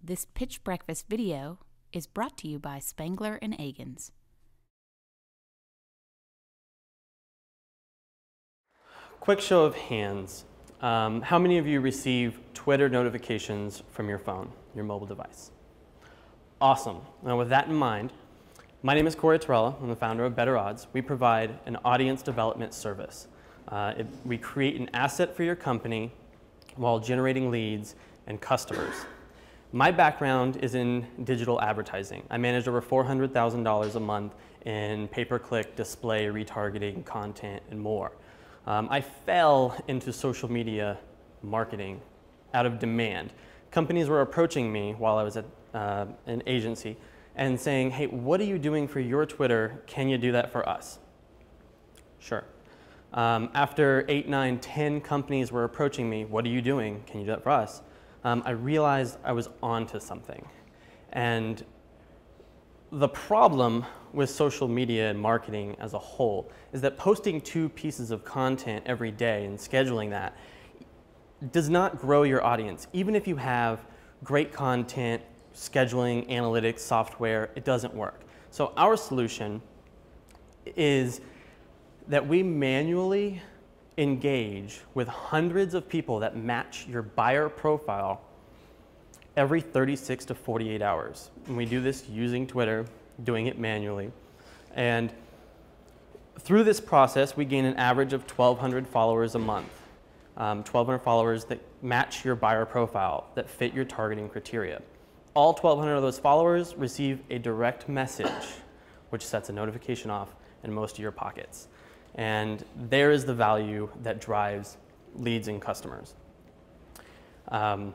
This Pitch Breakfast video is brought to you by Spangler and Agins. Quick show of hands. How many of you receive Twitter notifications from your phone, your mobile device? Awesome. Now with that in mind, my name is Corey Torella. I'm the founder of BetterAuds. We provide an audience development service. We create an asset for your company while generating leads and customers. My background is in digital advertising. I manage over $400,000 a month in pay-per-click, display, retargeting, content, and more. I fell into social media marketing out of demand. Companies were approaching me while I was at an agency and saying, hey, what are you doing for your Twitter? Can you do that for us? Sure. After 8, 9, 10 companies were approaching me, what are you doing? Can you do that for us? I realized I was onto something. And the problem with social media and marketing as a whole is that posting 2 pieces of content every day and scheduling that does not grow your audience. Even if you have great content, scheduling, analytics, software, it doesn't work. So our solution is that we manually engage with hundreds of people that match your buyer profile every 36 to 48 hours. And we do this using Twitter, doing it manually. And through this process, we gain an average of 1,200 followers a month. 1,200 followers that match your buyer profile, that fit your targeting criteria. All 1,200 of those followers receive a direct message, which sets a notification off in most of your pockets. And there is the value that drives leads and customers. Our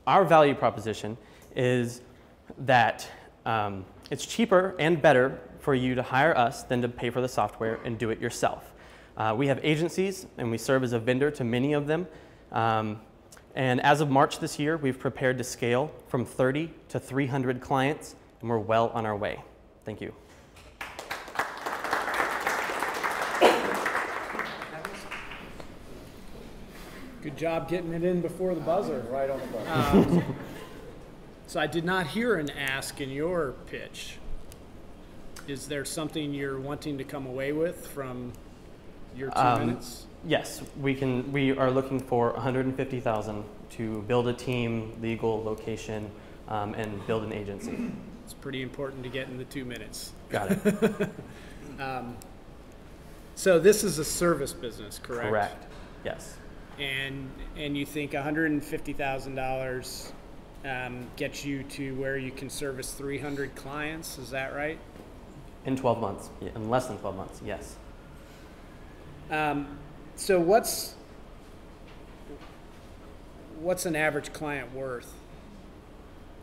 value proposition is that it's cheaper and better for you to hire us than to pay for the software and do it yourself. We have agencies and we serve as a vendor to many of them. And as of March this year, we've prepared to scale from 30 to 300 clients, and we're well on our way. Thank you. Good job getting it in before the buzzer. Right on the buzzer. So I did not hear an ask in your pitch. Is there something you're wanting to come away with from your 2 minutes? Yes, we are looking for $150,000 to build a team, legal, location, and build an agency. It's pretty important to get in the 2 minutes. Got it. So this is a service business, correct? Correct. Yes. And you think $150,000 gets you to where you can service 300 clients, is that right? In 12 months, yeah, in less than 12 months, yes. So what's an average client worth?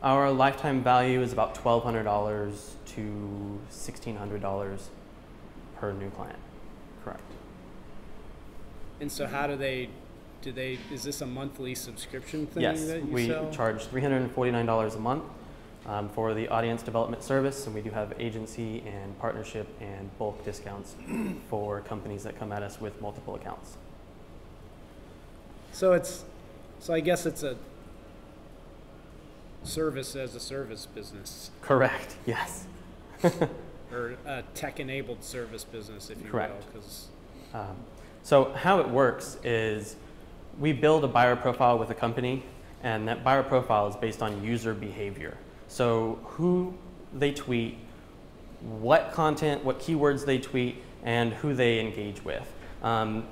Our lifetime value is about $1,200 to $1,600 per new client, correct. And so how is this a monthly subscription thing yes, that you we sell? charge $349 a month for the audience development service, and we do have agency and partnership and bulk discounts for companies that come at us with multiple accounts. So I guess it's a service as a service business. Correct, yes. Or a tech-enabled service business, if you Correct. will. 'Cause So how it works is we build a buyer profile with a company, and that buyer profile is based on user behavior. So who they tweet, what content, what keywords they tweet, and who they engage with.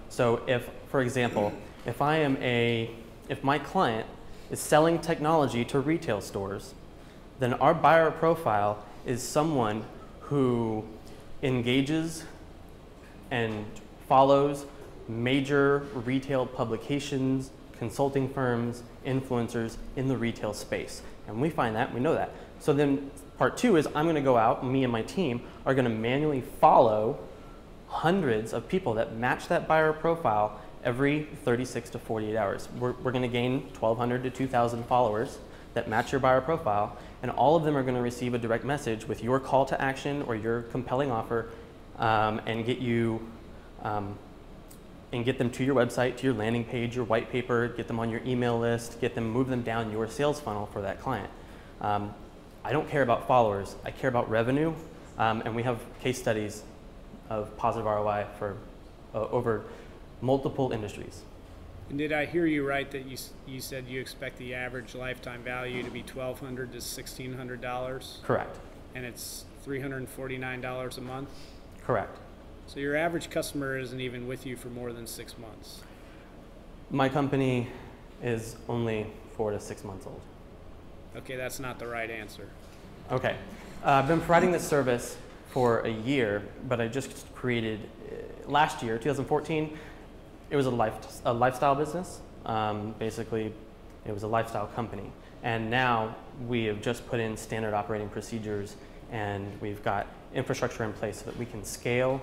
So if, for example, if my client is selling technology to retail stores, then our buyer profile is someone who engages and follows major retail publications, consulting firms, influencers in the retail space. And we find that, we know that. So then part 2 is I'm gonna go out, me and my team are gonna manually follow hundreds of people that match that buyer profile every 36 to 48 hours. We're gonna gain 1,200 to 2,000 followers that match your buyer profile, and all of them are gonna receive a direct message with your call to action or your compelling offer and get you and get them to your website, to your landing page, your white paper, get them on your email list, move them down your sales funnel for that client. I don't care about followers, I care about revenue, and we have case studies of positive ROI for over multiple industries. And did I hear you right that you said you expect the average lifetime value to be $1,200 to $1,600? Correct. And it's $349 a month? Correct. So your average customer isn't even with you for more than 6 months? My company is only 4 to 6 months old. Okay, that's not the right answer. Okay. I've been providing this service for a year, but I just created, last year, 2014, it was a lifestyle business. Basically, it was a lifestyle company. And now we have just put in standard operating procedures, and we've got infrastructure in place so that we can scale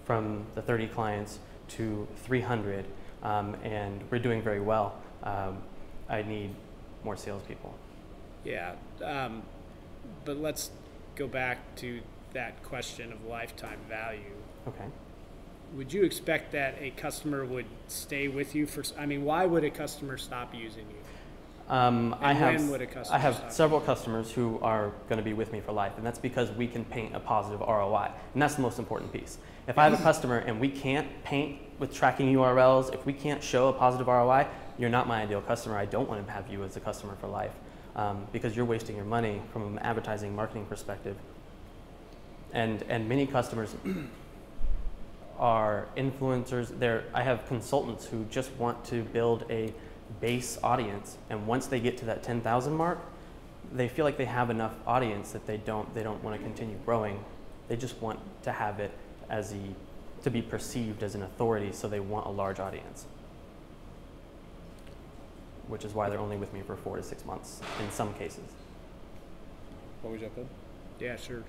from the 30 clients to 300, and we're doing very well. I need more salespeople. Yeah, but let's go back to that question of lifetime value. Okay. Would you expect that a customer would stay with you for, I mean, why would a customer stop using you? I when would a customer have stop? several customers who are going to be with me for life, and that's because we can paint a positive ROI, and that's the most important piece. If I have a customer and we can't paint with tracking URLs, if we can't show a positive ROI, you're not my ideal customer. I don't want to have you as a customer for life, because you're wasting your money from an advertising marketing perspective. And many customers are influencers. I have consultants who just want to build a base audience, and once they get to that 10,000 mark, they feel like they have enough audience that they don't want to continue growing. They just want to have it to be perceived as an authority, so they want a large audience, which is why they're only with me for 4 to 6 months in some cases. Want me to jump in? Yeah, sure.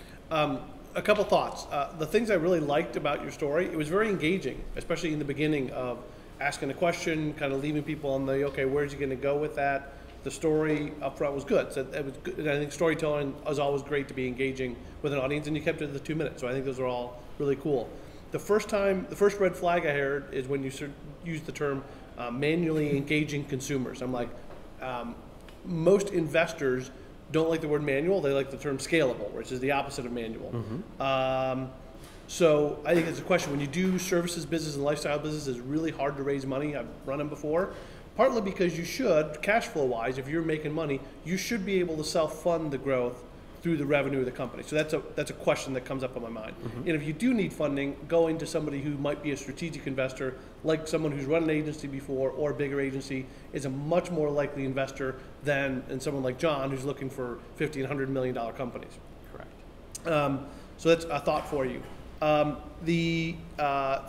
A couple thoughts. The things I really liked about your story, it was very engaging, especially in the beginning of asking a question, kind of leaving people on the, okay, where's he going to go with that? The story up front was good. So it was good. And I think storytelling is always great to be engaging with an audience, and you kept it to the 2 minutes. So I think those are all really cool. The first red flag I heard is when you used the term manually engaging consumers. I'm like, most investors don't like the word manual, they like the term scalable, which is the opposite of manual. Mm-hmm. So I think it's a question, when you do services business and lifestyle business, it's really hard to raise money. I've run them before, partly because you should, cash flow wise, if you're making money, you should be able to self-fund the growth through the revenue of the company. So that's a question that comes up on my mind. Mm-hmm. And if you do need funding, going to somebody who might be a strategic investor, like someone who's run an agency before or a bigger agency, is a much more likely investor than someone like John, who's looking for $50 and $100 million companies. Correct. So that's a thought for you. For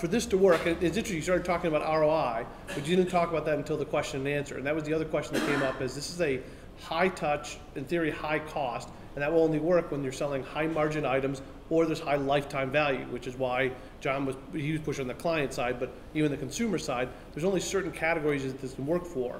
this to work, it's interesting, you started talking about ROI, but you didn't talk about that until the question and answer. And that was the other question that came up, is this is a high touch, in theory high cost, and that will only work when you're selling high margin items or there's high lifetime value, which is why John was pushing on the client side, but even the consumer side, there's only certain categories that this can work for.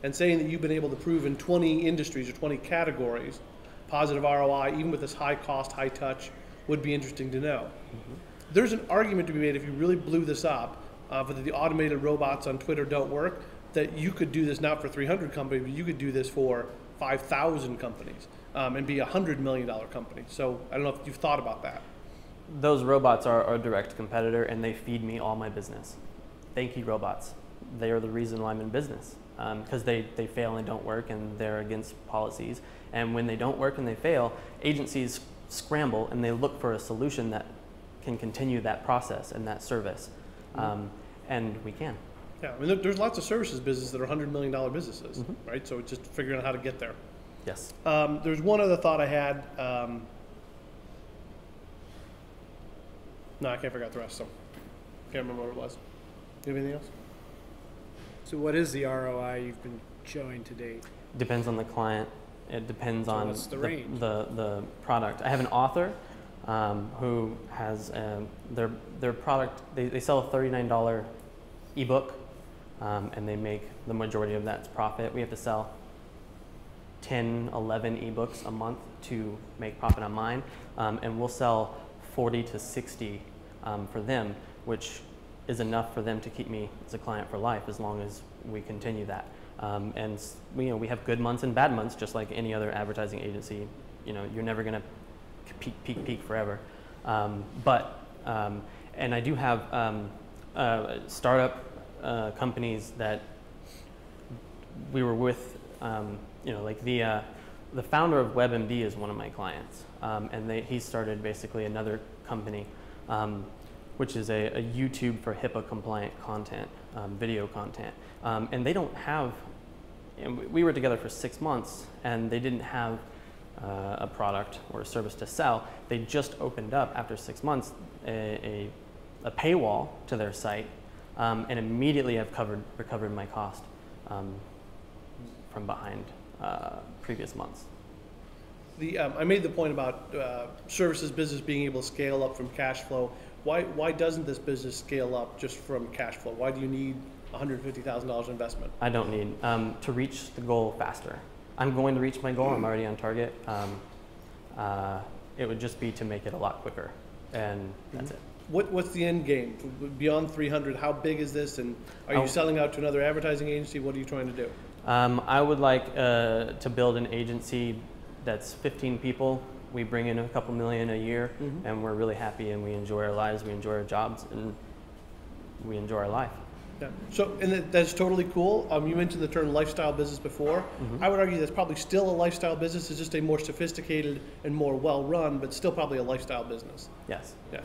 And saying that you've been able to prove in 20 industries or 20 categories positive ROI, even with this high cost, high touch, would be interesting to know. Mm-hmm. There's an argument to be made, if you really blew this up, that the automated robots on Twitter don't work, that you could do this not for 300 companies, but you could do this for 5,000 companies and be a $100 million company. So I don't know if you've thought about that. Those robots are a direct competitor, and they feed me all my business. Thank you, robots. They are the reason why I'm in business, because they fail and don't work, and they're against policies. And when they don't work and they fail, agencies scramble and they look for a solution that can continue that process and that service. And we can. Yeah, I mean, there's lots of services businesses that are $100 million businesses, mm-hmm. right? So it's just figuring out how to get there. Yes. There's one other thought I had. No, I can't figure out the rest, so can't remember what it was. Do you have anything else? So what is the ROI you've been showing to date? Depends on the client. It depends on what's the range? The product. I have an author who has their product, they sell a $39 ebook, and they make the majority of that's profit. We have to sell 10, 11 ebooks a month to make profit on mine, and we'll sell 40 to 60 for them, which is enough for them to keep me as a client for life as long as we continue that. And we have good months and bad months, just like any other advertising agency. You're never going to peak forever. And I do have startup companies that we were with. Like the founder of WebMD is one of my clients, and he started basically another company, which is a YouTube for HIPAA compliant content, video content, and they don't have. And we were together for 6 months, and they didn't have a product or a service to sell. They just opened up after 6 months a paywall to their site, and immediately I've recovered my cost from behind previous months. I made the point about services business being able to scale up from cash flow. Why doesn't this business scale up just from cash flow? Why do you need $150,000 investment? I don't need to reach the goal faster. I'm going to reach my goal. I'm already on target. It would just be to make it a lot quicker, and that's it. What's the end game? Beyond 300, how big is this, and are you selling out to another advertising agency? What are you trying to do? I would like to build an agency that's 15 people. We bring in a couple million a year, and we're really happy, and we enjoy our lives, we enjoy our jobs, and we enjoy our life. Yeah. So, and that's totally cool. You mentioned the term lifestyle business before. I would argue that's probably still a lifestyle business. It's just a more sophisticated and more well-run, but still probably a lifestyle business. Yes. Yeah.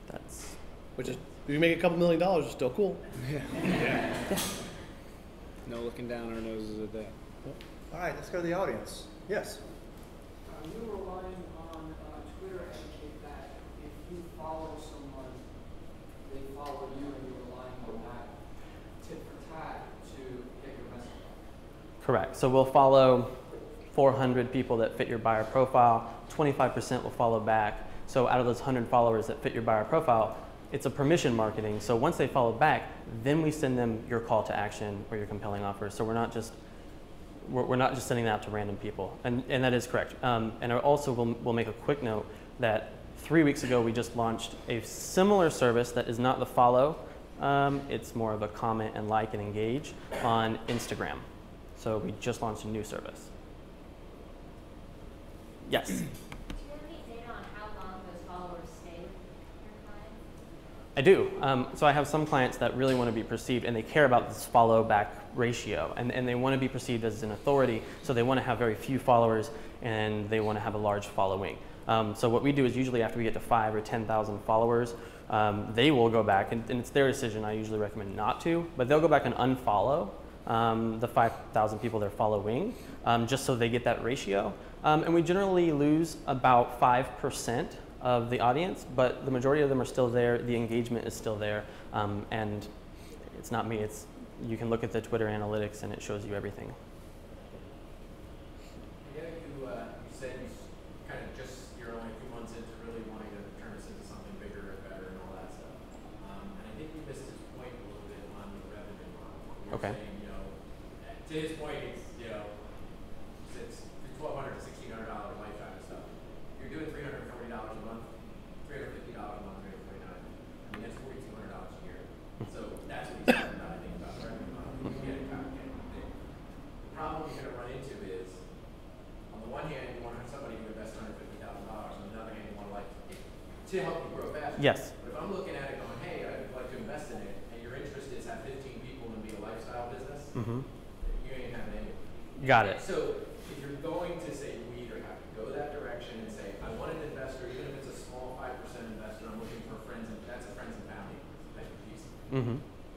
That's. Which is, if you make a couple $1 million, it's still cool. Yeah. No looking down our noses at that. All right, let's go to the audience. Yes. You're relying on Twitter to educate that if you follow someone, they follow you, and you're relying on that tit for tat to get your message out. Correct. So we'll follow 400 people that fit your buyer profile. 25% will follow back. So out of those 100 followers that fit your buyer profile, it's a permission marketing. So once they follow back, then we send them your call to action or your compelling offer. So we're not just sending that out to random people, and that is correct. And I also will make a quick note that 3 weeks ago we just launched a similar service that is not the follow. It's more of a comment and like and engage on Instagram. So we just launched a new service. Yes. Do you have any data on how long those followers stay with your clients? I do. So I have some clients that really want to be perceived, and they care about this follow back ratio, and they want to be perceived as an authority, so they want to have very few followers, and they want to have a large following. So what we do is usually after we get to 5,000 or 10,000 followers, they will go back, and it's their decision. I usually recommend not to, but they'll go back and unfollow the 5,000 people they're following, just so they get that ratio. And we generally lose about 5% of the audience, but the majority of them are still there. The engagement is still there, and it's not me. You can look at the Twitter analytics, and it shows you everything. Yeah, you said kind of you're only a few months into really wanting to turn this into something bigger and better and all that stuff. And I think you missed his point a little bit on the revenue model. You were saying, to his point, it's $1,200 to $1,600 lifetime stuff. You're doing $340 a month, $350 a month, $349. I mean, that's $4,200 a year. So that's what he's talking about, I think, about the revenue model. You get it kind of big. The problem you're going to run into is, on the one hand, you want somebody to invest $150,000. On the other hand, you want to help you grow faster. Yes. But if I'm looking at it going, hey, I'd like to invest in it, and your interest is have 15 people and be a lifestyle business, you ain't having any. Got it. So if you're going to say we either have to go that direction and say, I want an investor, even if it's a small 5% investor, I'm looking for friends, and that's a friends and family type of piece.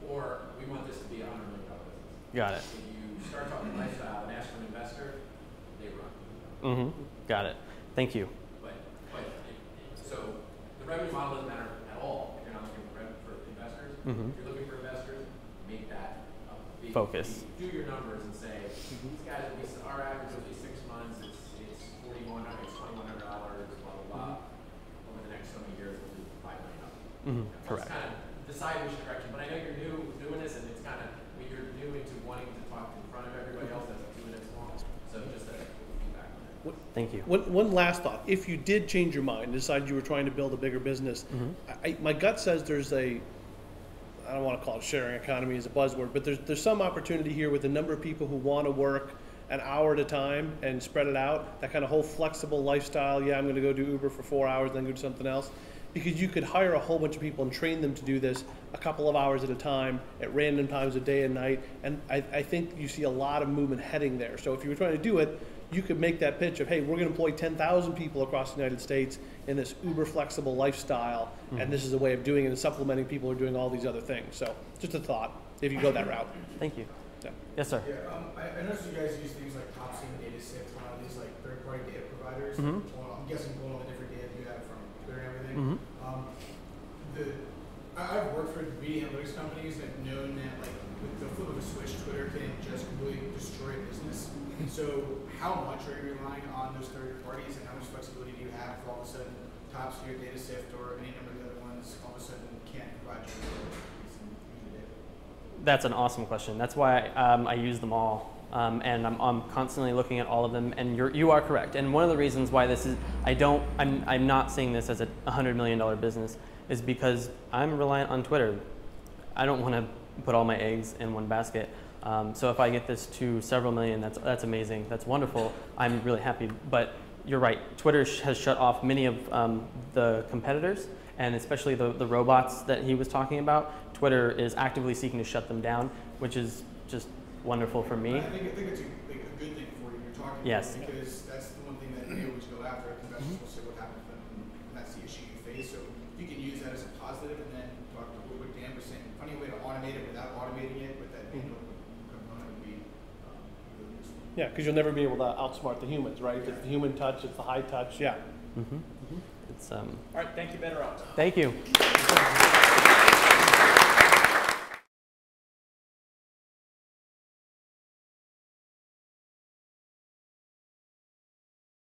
Or we want this to be a $100 million business. Got it. If you start talking lifestyle and ask for an investor, they run. Got it. Thank you. So the revenue model doesn't matter at all if you're not looking for investors. If you're looking for investors, make that a big focus. Do your numbers and say, these guys will be, our average will be 6 months, it's $4,100, it's $2,100, blah, blah, blah. Over the next so many years, we'll do $5 million. Correct. It's kind of decide which direction. But I know you're doing this, and it's kind of, when you're new into wanting to talk in front of everybody else that's 2 minutes long. So just a feedback on that. Thank you. One last thought. If you did change your mind and decided you were trying to build a bigger business, my gut says there's a I don't want to call it sharing economy as a buzzword, but there's some opportunity here with the number of people who want to work an hour at a time and spread it out, that kind of whole flexible lifestyle. Yeah, I'm going to go do Uber for 4 hours, then go do something else. Because you could hire a whole bunch of people and train them to do this a couple of hours at a time at random times of day and night. And I think you see a lot of movement heading there. So if you were trying to do it, you could make that pitch of, hey, we're going to employ 10,000 people across the United States in this uber flexible lifestyle, and this is a way of doing it and supplementing people who are doing all these other things. So just a thought, if you go that route. Thank you. Yeah. Yes, sir. Yeah, I noticed you guys use things like Topsy and DataSift, a lot of these like third-party data providers. Mhm. Well, I'm guessing pulling all the different data you have from Twitter and everything. Mhm. I've worked for media analytics companies and have known that like with the flip of a switch, Twitter can just completely destroy a business. So how much are you relying on those third parties, and how much flexibility do you have if all of a sudden Topsy or DataSift or any number of the other ones all of a sudden can't provide you with some data? That's an awesome question. That's why I use them all, and I'm constantly looking at all of them. And you are correct. And one of the reasons why this is, I'm not seeing this as a $100 million business, is because I'm reliant on Twitter. I don't want to put all my eggs in one basket. So if I get this to several million, that's amazing. That's wonderful. I'm really happy. But you're right. Twitter has shut off many of the competitors, and especially the robots that he was talking about. Twitter is actively seeking to shut them down, which is just wonderful for me. I think it's a good thing for you. You're talking Yes. about, because that's the one thing that they always go after. Investors will say what happened to them, and that's the issue you face. So you can use that as a positive, and then talk to what Dan was saying. Finding a way to automate it without automating it with that manual component would be really useful. Yeah, because you'll never be able to outsmart the humans, right? If it's the human touch, it's the high touch. Yeah. It's All right, thank you, BetterAuds. Thank you.